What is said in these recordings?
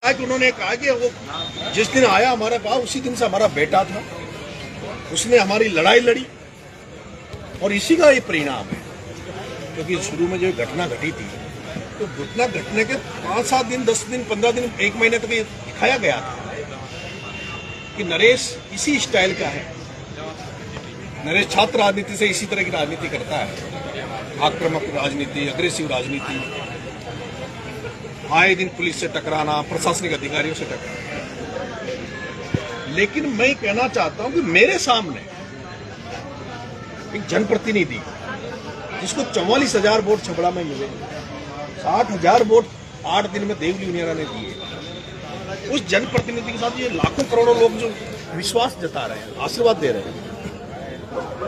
कि उन्होंने कहा कि वो जिस दिन आया हमारे पास उसी दिन से हमारा बेटा था, उसने हमारी लड़ाई लड़ी और इसी का ये परिणाम है। क्योंकि शुरू में जो घटना घटी थी तो घटना घटने के 5-7 दिन, 10 दिन, 15 दिन, 1 महीने तक ये दिखाया गया था कि नरेश इसी स्टाइल का है। नरेश छात्र राजनीति से इसी तरह की राजनीति करता है, आक्रामक राजनीति, अग्रेसिव राजनीति, आए दिन पुलिस से टकराना, प्रशासनिक अधिकारियों से टकराना। लेकिन मैं कहना चाहता हूं कि मेरे सामने एक जनप्रतिनिधि जिसको 44,000 वोट छपड़ा में मिले, 60,000 वोट 8 दिन में देवली उनियारा ने दिए, उस जनप्रतिनिधि के साथ ये लाखों करोड़ों लोग जो विश्वास जता रहे हैं, आशीर्वाद दे रहे हैं,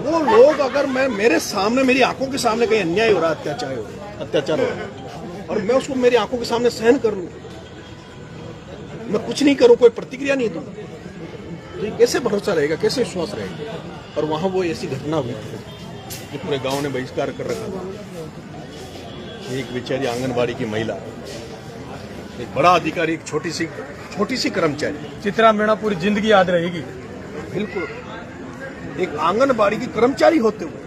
वो लोग अगर मेरे सामने, मेरी आंखों के सामने कहीं अन्याय हो रहा है, अत्याचार हो रहा है और मैं उसको मेरी आंखों के सामने सहन कर लूं, मैं कुछ नहीं करूं, कोई प्रतिक्रिया नहीं दूं, तो कैसे भरोसा रहेगा, कैसे विश्वास रहेगा। और वहां वो ऐसी घटना हुई कि पूरे गांव ने बहिष्कार कर रखा था। एक बेचारी आंगनबाड़ी की महिला, एक बड़ा अधिकारी, एक छोटी सी कर्मचारी, चित्रा मीणा पूरी जिंदगी याद रहेगी। बिल्कुल, एक आंगनबाड़ी की कर्मचारी होते हुए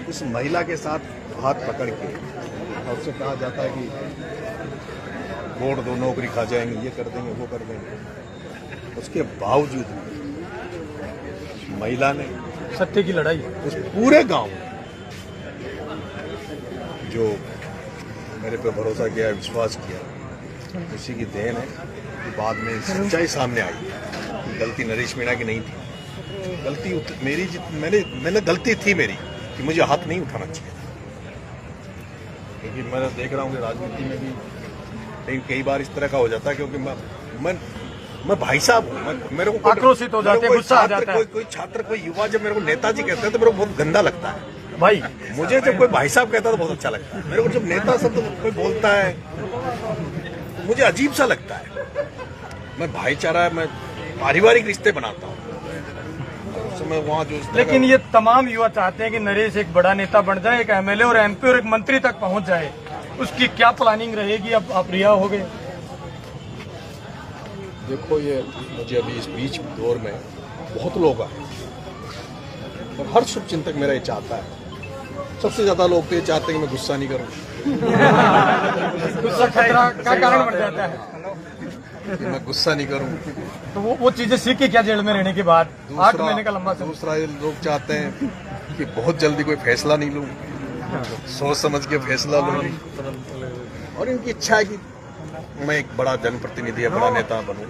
उस महिला के साथ हाथ पकड़ के और उससे कहा जाता है कि वोट दो, नौकरी खा जाएंगे, ये कर देंगे, वो कर देंगे। उसके बावजूद महिला ने सत्य की लड़ाई उस पूरे गांव में जो मेरे पे भरोसा किया, विश्वास किया, उसी की देन है कि बाद में सच्चाई सामने आई। गलती नरेश मीणा की नहीं थी, गलती मेरी, मैंने गलती थी मेरी कि मुझे हाथ नहीं उठाना चाहिए। क्योंकि मैं देख रहा हूँ कि राजनीति में भी कई बार इस तरह का हो जाता है, क्योंकि मैं भाई साहब हूँ, मेरे को आक्रोशित हो जाते हैं, गुस्सा आ जाता है। कोई छात्र, कोई युवा जब मेरे को नेताजी कहते हैं तो मेरे को बहुत गंदा लगता है भाई। मुझे जब कोई भाई साहब कहता है तो बहुत अच्छा लगता है। मेरे को जब नेता शब्द कोई बोलता है तो मुझे अजीब सा लगता है। मैं भाईचारा, मैं पारिवारिक रिश्ते बनाता हूँ। वहाँ जो लेकिन ये तमाम युवा चाहते हैं कि नरेश एक बड़ा नेता बन जाए, एक एमएलए और एमपी और एक मंत्री तक पहुंच जाए। उसकी क्या प्लानिंग रहेगी? अब आप रिहा हो गए। देखो, ये मुझे अभी इस बीच दौर में बहुत लोग आए और हर शुभ चिंतक मेरा ये चाहता है। सबसे ज्यादा लोग तो ये चाहते हैं कि मैं गुस्सा नहीं करूं। गुस्सा खतरा का कारण बन जाता है कि मैं गुस्सा नहीं करूं। तो वो चीजें सीख के क्या जेल में रहने के बाद 8 महीने का लंबा समय। दूसरा, ये लोग चाहते हैं कि बहुत जल्दी कोई फैसला नहीं लूं, सोच समझ के फैसला लूं। और इनकी इच्छा है कि मैं एक बड़ा जनप्रतिनिधि, बड़ा नेता बनूं।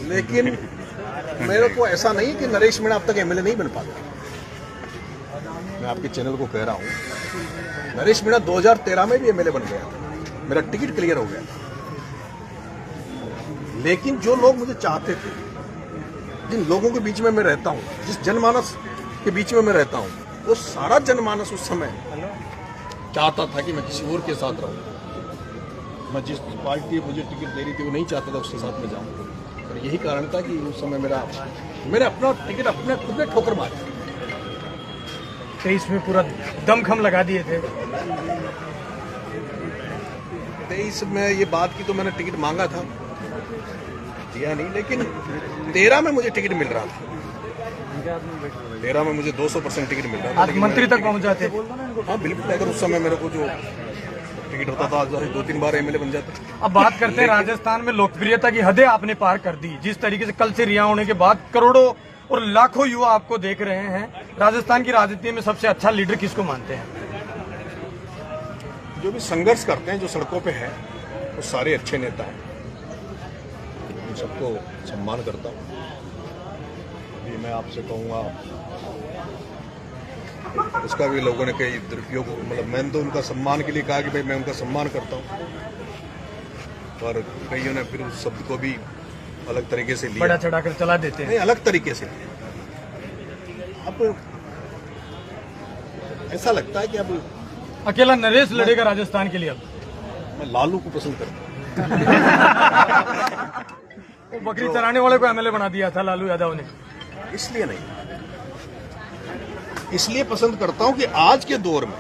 लेकिन मेरे को ऐसा नहीं कि नरेश मीणा अब तक एमएलए नहीं बन पाता। मैं आपके चैनल को कह रहा हूं, नरेश मीणा 2013 में भी एमएलए बन गया था, मेरा टिकट क्लियर हो गया। लेकिन जो लोग मुझे चाहते थे, जिन लोगों के बीच में मैं रहता हूं, जिस जनमानस के बीच में मैं रहता हूं, वो सारा जनमानस उस समय चाहता था कि मैं किसी और के साथ रहूं। मैं जिस पार्टी मुझे टिकट दे रही थी वो नहीं चाहता था उसके साथ में जाऊं। और यही कारण था कि उस समय मैंने अपना टिकट अपने खुद में ठोकर मारी। 23 में पूरा दमखम लगा दिए थे। 23 में ये बात की तो मैंने टिकट मांगा था, दिया नहीं। लेकिन 13 में मुझे टिकट मिल रहा था। 13 में मुझे 200% टिकट मिल रहा था। आज मंत्री तक पहुंच जाते। हाँ बिल्कुल, अगर उस समय मेरे को जो टिकट होता था, आज 2-3 बार एमएलए बन जाता। अब बात करते हैं राजस्थान में लोकप्रियता की हदें आपने पार कर दी। जिस तरीके से कल से रिहा होने के बाद करोड़ों और लाखों युवा आपको देख रहे हैं, राजस्थान की राजनीति में सबसे अच्छा लीडर किसको मानते हैं? जो भी संघर्ष करते हैं, जो सड़कों पे है, वो सारे अच्छे नेता हैं। उन सबको सम्मान करता हूँ। अभी मैं आपसे कहूँगा, उसका भी लोगों ने कई दुरुपयोग, मतलब मैंने तो उनका सम्मान के लिए कहा कि भाई मैं उनका सम्मान करता हूँ, पर कईयों ने फिर उस शब्द को भी अलग तरीके से लिया, बड़ा चढ़ाकर चला देते हैं। नहीं, अलग तरीके से लिया। अब ऐसा लगता है कि अब अकेला नरेश लड़ेगा राजस्थान के लिए। अब मैं लालू को पसंद करता हूँ। वो बकरी चराने वाले को एमएलए बना दिया था लालू यादव ने। इसलिए नहीं, इसलिए पसंद करता हूं कि आज के दौर में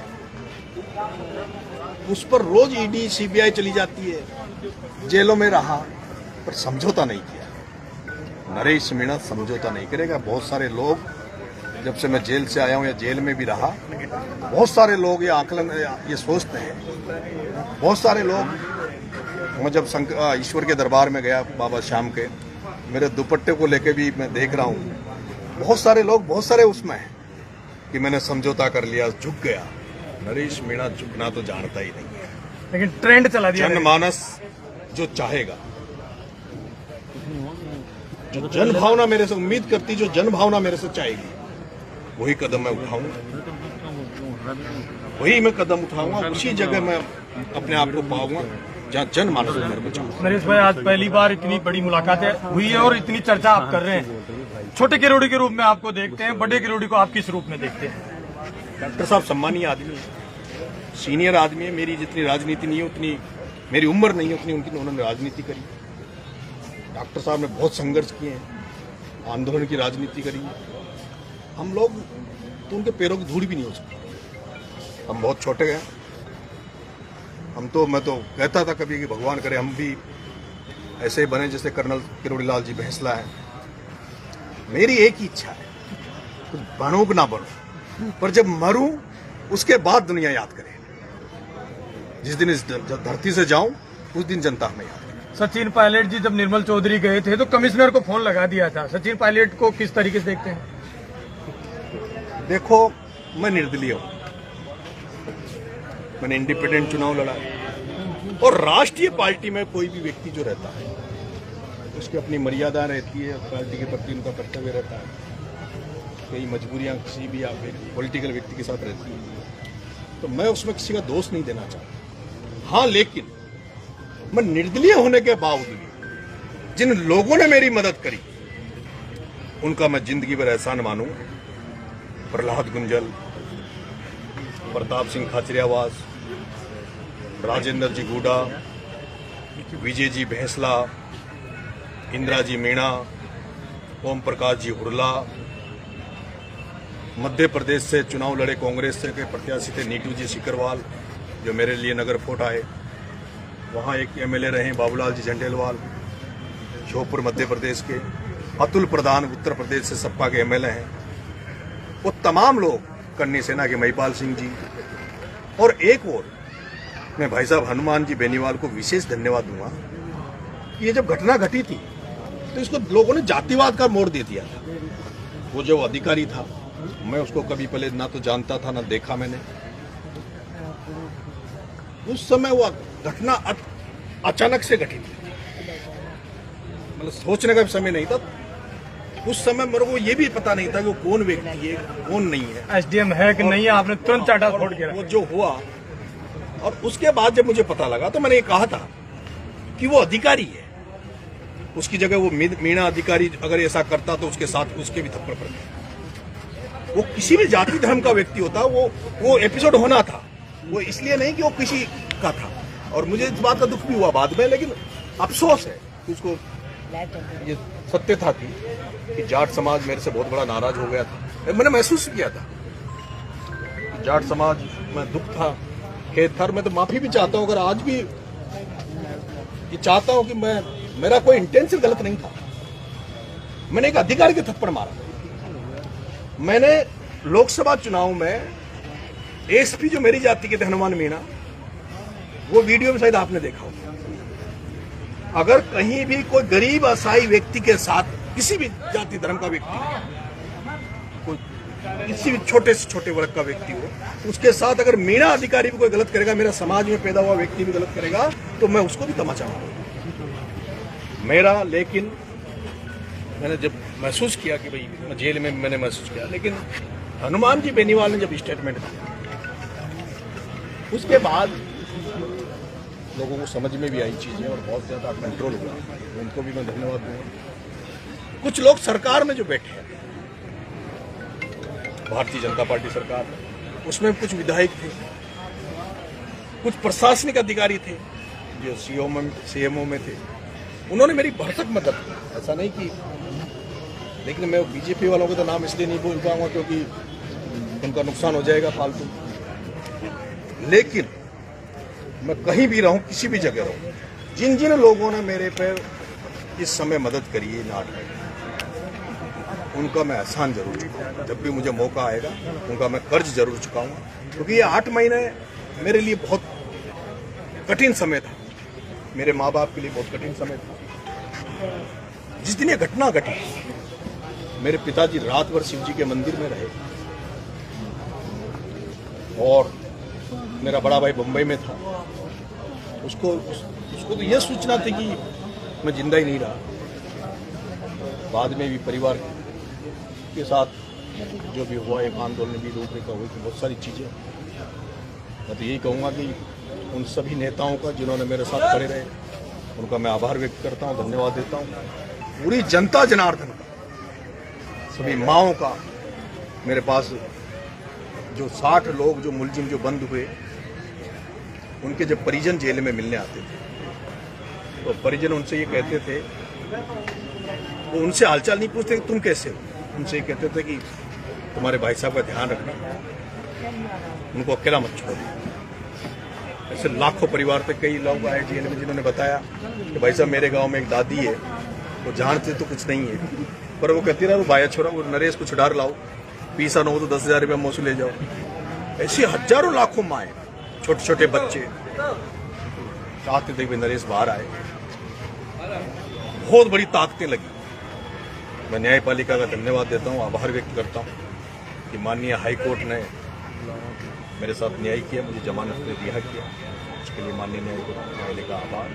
उस पर रोज ईडी सीबीआई चली जाती है, जेलों में रहा, पर समझौता नहीं किया। नरेश मीणा समझौता नहीं करेगा। बहुत सारे लोग, जब से मैं जेल से आया हूं या जेल में भी रहा, बहुत सारे लोग ये आकलन ये सोचते हैं। बहुत सारे लोग, मैं जब ईश्वर के दरबार में गया बाबा श्याम के, मेरे दुपट्टे को लेके भी मैं देख रहा हूं, बहुत सारे लोग, बहुत सारे उसमें हैं कि मैंने समझौता कर लिया, झुक गया। नरेश मीणा झुकना तो जानता ही नहीं है। लेकिन ट्रेंड चला दिया। जनमानस जो चाहेगा, जो जन भावना मेरे से उम्मीद करती, जो जन भावना मेरे से चाहेगी, वही कदम मैं उठाऊंगा, वही मैं कदम उठाऊंगा, उसी जगह मैं अपने आप को पाऊंगा जहाँ जन मानस मेरे को चाहूंगा। नरेश भाई, आज पहली बार इतनी बड़ी मुलाकात हुई है और इतनी चर्चा आप कर रहे हैं। छोटे किरोड़ी के रूप में आपको देखते हैं, बड़े किरोड़ी को आप किस रूप में देखते हैं? डॉक्टर साहब सम्मानीय आदमी है, सीनियर आदमी है। मेरी जितनी राजनीति नहीं है उतनी, मेरी उम्र नहीं है उतनी उनकी, उन्होंने राजनीति करी। डॉक्टर साहब ने बहुत संघर्ष किए हैं, आंदोलन की राजनीति करी है। हम लोग तो उनके पैरों की धूल भी नहीं हो सकते। हम बहुत छोटे हैं। हम तो, मैं तो कहता था कभी कि भगवान करे हम भी ऐसे ही बने जैसे कर्नल किरोड़ी लाल जी भैंसला है। मेरी एक ही इच्छा है, कुछ बनूं कि ना बनूं, पर जब मरूं उसके बाद दुनिया याद करे। जिस दिन इस धरती से जाऊं उस दिन जनता हमें याद करे। सचिन पायलट जी जब निर्मल चौधरी गए थे तो कमिश्नर को फोन लगा दिया था। सचिन पायलट को किस तरीके से देखते हैं? देखो, मैं निर्दलीय हूं, मैंने इंडिपेंडेंट चुनाव लड़ा, और राष्ट्रीय पार्टी में कोई भी व्यक्ति जो रहता है उसकी अपनी मर्यादा रहती है, पार्टी के प्रति उनका कर्तव्य रहता है। कई मजबूरियां किसी भी आप पॉलिटिकल व्यक्ति के साथ रहती हैं, तो मैं उसमें किसी का दोष नहीं देना चाहता। हाँ, लेकिन मैं निर्दलीय होने के बावजूद जिन लोगों ने मेरी मदद करी उनका मैं जिंदगी भर एहसान मानूं। प्रहलाद गुंजल, प्रताप सिंह खाचरियावास, राजेंद्र जी गुडा, विजय जी भैंसला, इंदिरा जी मीणा, ओम प्रकाश जी हुरला, मध्य प्रदेश से चुनाव लड़े कांग्रेस से के प्रत्याशी थे नीटू जी सिकरवाल, जो मेरे लिए नगर फोर्ट आए। वहाँ एक एमएलए रहे बाबूलाल जी झंडेलवाल, श्योपुर मध्य प्रदेश के। अतुल प्रधान उत्तर प्रदेश से सपा के एमएलए हैं। वो तमाम लोग, कन्नी सेना के महिपाल सिंह जी, और एक और मैं भाई साहब हनुमान जी बेनीवाल को विशेष धन्यवाद दूंगा कि ये जब घटना घटी थी तो इसको लोगों ने जातिवाद का मोड़ दे दिया था। वो जो अधिकारी था, मैं उसको कभी पहले ना तो जानता था ना देखा मैंने। उस समय वो घटना अचानक से घटी थी, मतलब सोचने का भी समय नहीं था। उस समय मेरे को ये भी पता नहीं था कि वो कौन व्यक्ति है, कौन नहीं है, एसडीएम है कि नहीं है। आपने तुरंत चाटा फोड़ के वो जो हुआ, और उसके बाद जब मुझे पता लगा तो मैंने ये कहा था कि वो अधिकारी है, उसकी जगह वो मीणा अधिकारी अगर ऐसा करता तो उसके साथ उसके भी थप्पड़ पड़ते। वो किसी भी जाति धर्म का व्यक्ति होता, वो एपिसोड होना था। वो इसलिए नहीं कि वो किसी का था, और मुझे इस बात का दुख भी हुआ बाद में, लेकिन अफसोस है कि उसको ये सत्यता थी कि जाट समाज मेरे से बहुत बड़ा नाराज हो गया था। मैंने महसूस किया था कि जाट समाज में दुख था, खेद था। मैं तो माफी भी चाहता हूं, अगर आज भी ये चाहता हूं कि मेरा कोई इंटेंशन गलत नहीं था। मैंने एक अधिकारी के थप्पड़ मारा। मैंने लोकसभा चुनाव में एसपी जो मेरी जाति के थे हनुमान मीणा, वो वीडियो में शायद आपने देखा होगा। अगर कहीं भी कोई गरीब असहाय व्यक्ति के साथ, किसी भी जाति धर्म का व्यक्ति, कोई किसी भी छोटे से छोटे वर्ग का व्यक्ति हो, उसके साथ अगर मीणा अधिकारी भी कोई गलत करेगा, मेरा समाज में पैदा हुआ व्यक्ति भी गलत करेगा, तो मैं उसको भी तमाचा मारूंगा मेरा। लेकिन मैंने जब महसूस किया कि भाई मैं जेल में, मैंने महसूस किया, लेकिन हनुमान जी बेनीवाल ने जब स्टेटमेंट दिया, उसके बाद लोगों को समझ में भी आई चीजें और बहुत ज्यादा कंट्रोल हुआ। उनको भी मैं धन्यवाद दूंगा। कुछ लोग सरकार में जो बैठे हैं, भारतीय जनता पार्टी सरकार, उसमें कुछ विधायक थे, कुछ प्रशासनिक अधिकारी थे जो सीएमओ में थे, उन्होंने मेरी भरसक मदद की। ऐसा नहीं कि, लेकिन मैं बीजेपी वालों का तो नाम इसलिए नहीं बोल पाऊंगा क्योंकि उनका नुकसान हो जाएगा फालतू। लेकिन मैं कहीं भी रहूं, किसी भी जगह रहूं, जिन जिन लोगों ने मेरे पे इस समय मदद करी है नाटक, उनका मैं एहसान जरूर चुकाऊंगा। जब भी मुझे मौका आएगा उनका मैं कर्ज जरूर चुकाऊंगा, क्योंकि ये 8 महीने मेरे लिए बहुत कठिन समय था, मेरे माँ बाप के लिए बहुत कठिन समय था। जिस दिन ये घटना घटी, मेरे पिताजी रात भर शिव जी के मंदिर में रहे और मेरा बड़ा भाई बम्बई में था। उसको तो यह सूचना थी कि मैं जिंदा ही नहीं रहा। बाद में भी परिवार के साथ जो भी हुआ, एक आंदोलन भी रूपरेखा हुई, बहुत सारी चीज़ें। मैं तो यही कहूँगा कि उन सभी नेताओं का जिन्होंने मेरे साथ खड़े रहे, उनका मैं आभार व्यक्त करता हूँ, धन्यवाद देता हूँ। पूरी जनता जनार्दन का, सभी माओं का, मेरे पास जो 60 लोग जो मुलजिम जो बंद हुए, उनके जब परिजन जेल में मिलने आते थे तो परिजन उनसे ये कहते थे, वो उनसे हालचाल नहीं पूछते कि तुम कैसे हो, उनसे ये कहते थे कि तुम्हारे भाई साहब का ध्यान रखना, उनको अकेला मत छोड़ो। ऐसे लाखों परिवार थे, कई लोग आए जेल में जिन्होंने बताया कि भाई साहब मेरे गांव में एक दादी है, वो जानते तो कुछ नहीं है, पर वो कहती रहा वो भाया छोड़ा, वो नरेश को छुड़ा लाओ, पीसा न हो तो 10,000 रुपया मौसू ले जाओ। ऐसे हजारों लाखों माए, छोटे छोटे बच्चे चाहते थे कि नरेश बाहर आए। बहुत बड़ी ताकतें लगी। मैं न्यायपालिका का धन्यवाद देता हूँ, आभार व्यक्त करता हूँ कि माननीय हाई कोर्ट ने मेरे साथ न्याय किया, मुझे जमानत पे रिहा किया। उसके लिए माननीय न्यायालय का आभार।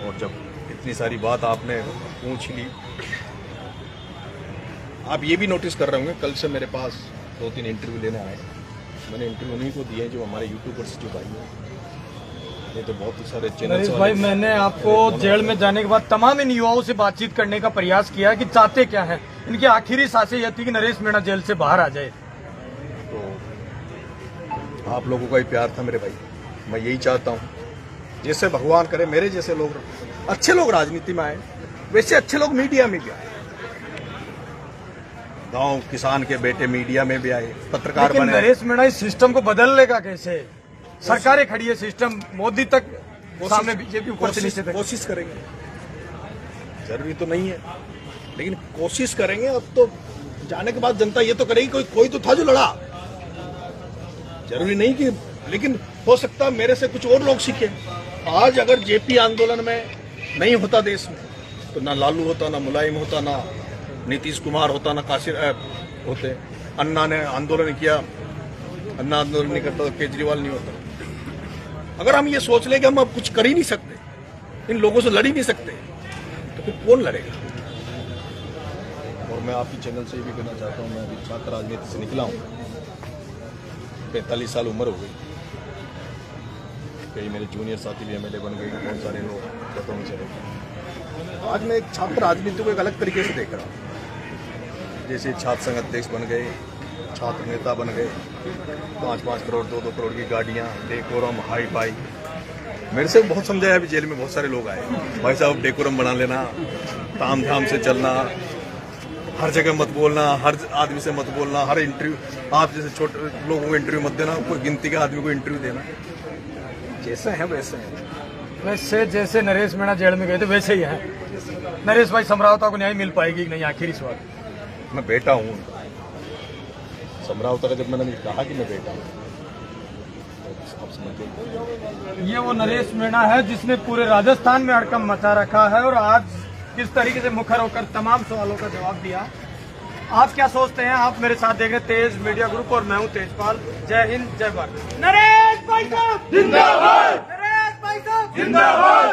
और जब इतनी सारी बात आपने पूछ ली, आप ये भी नोटिस कर रहे होंगे, कल से मेरे पास 2-3 इंटरव्यू लेने आए। मैंने इंटरव्यू उन्हीं को दिए जो हमारे यूट्यूबर्स जो भाई हैं। ये तो बहुत सारे चैनल भाई, मैंने आपको जेल में जाने के बाद तमाम इन युवाओं से बातचीत करने का प्रयास किया कि चाहते क्या हैं। इनकी आखिरी सांसें यह थी कि नरेश मीणा जेल से बाहर आ जाए। तो आप लोगों का ही प्यार था मेरे भाई, मैं यही चाहता हूँ, जैसे भगवान करे मेरे जैसे लोग, अच्छे लोग राजनीति में आए, वैसे अच्छे लोग मीडिया में भी आए। गांव किसान के बेटे मीडिया में भी आए, पत्रकार बने। नरेश मीणा इस सिस्टम को बदल लेगा कैसे? सरकारें खड़ी है, सिस्टम मोदी तक सामने, बीजेपी ऊपर से नीचे तक। कोशिश करेंगे, जरूरी तो नहीं है, लेकिन कोशिश करेंगे। अब तो जाने के बाद जनता ये तो करेगी, कोई तो था जो लड़ा, जरूरी नहीं कि, लेकिन हो सकता है मेरे से कुछ और लोग सीखे। आज अगर जेपी आंदोलन में नहीं होता देश में, तो ना लालू होता, ना मुलायम होता, ना नीतीश कुमार होता, ना काशिर होते। अन्ना ने आंदोलन किया, अन्ना आंदोलन नहीं करता तो केजरीवाल नहीं होता। अगर हम ये सोच लें कि हम अब कुछ कर ही नहीं सकते, इन लोगों से लड़ ही नहीं सकते, तो फिर कौन लड़ेगा? और मैं आपकी चैनल से भी कहना चाहता हूँ, मैं अभी छात्र राजनीति से निकला हूँ, 45 साल उम्र हो गई। कई मेरे जूनियर साथी भी एमएलए बन गए, बहुत सारे लोग जतों में चले गए। आज मैं एक छात्र राजनीति को एक अलग तरीके से देख रहा हूँ। जैसे छात्र संघ अध्यक्ष बन गए, छात्र नेता बन गए, 5-5 करोड़ 2-2 करोड़ की गाड़ियाँ, डेकोरम, हाई फाई। मेरे से बहुत समझाया, अभी जेल में बहुत सारे लोग आए, भाई साहब डेकोरम बना लेना, ताम झाम से चलना, हर जगह मत बोलना, हर आदमी से मत बोलना, हर इंटरव्यू आप जैसे छोटे लोगों को इंटरव्यू मत देना, कोई गिनती के आदमी को इंटरव्यू देना। जैसे हैं वैसे हैं। वैसे जैसे नरेश मीणा जेल में गए थे वैसे ही है। नरेश भाई, समरावता को न्याय मिल पाएगी कि नहीं? आखिरी सवाल। मैं बेटा हूँ उनका। समरावता का जब मैंने कहा कि मैं बेटा हूँ, तो आप समझ। ये वो नरेश मीणा है जिसने पूरे राजस्थान में हड़कंप मचा रखा है, और आज किस तरीके से मुखर होकर तमाम सवालों का जवाब दिया। आप क्या सोचते हैं? आप मेरे साथ देख रहे तेज मीडिया ग्रुप और मैं हूं तेजपाल। जय हिंद, जय भारत। नरेश भाई साहब जिंदाबाद! नरेश भाई साहब जिंदाबाद!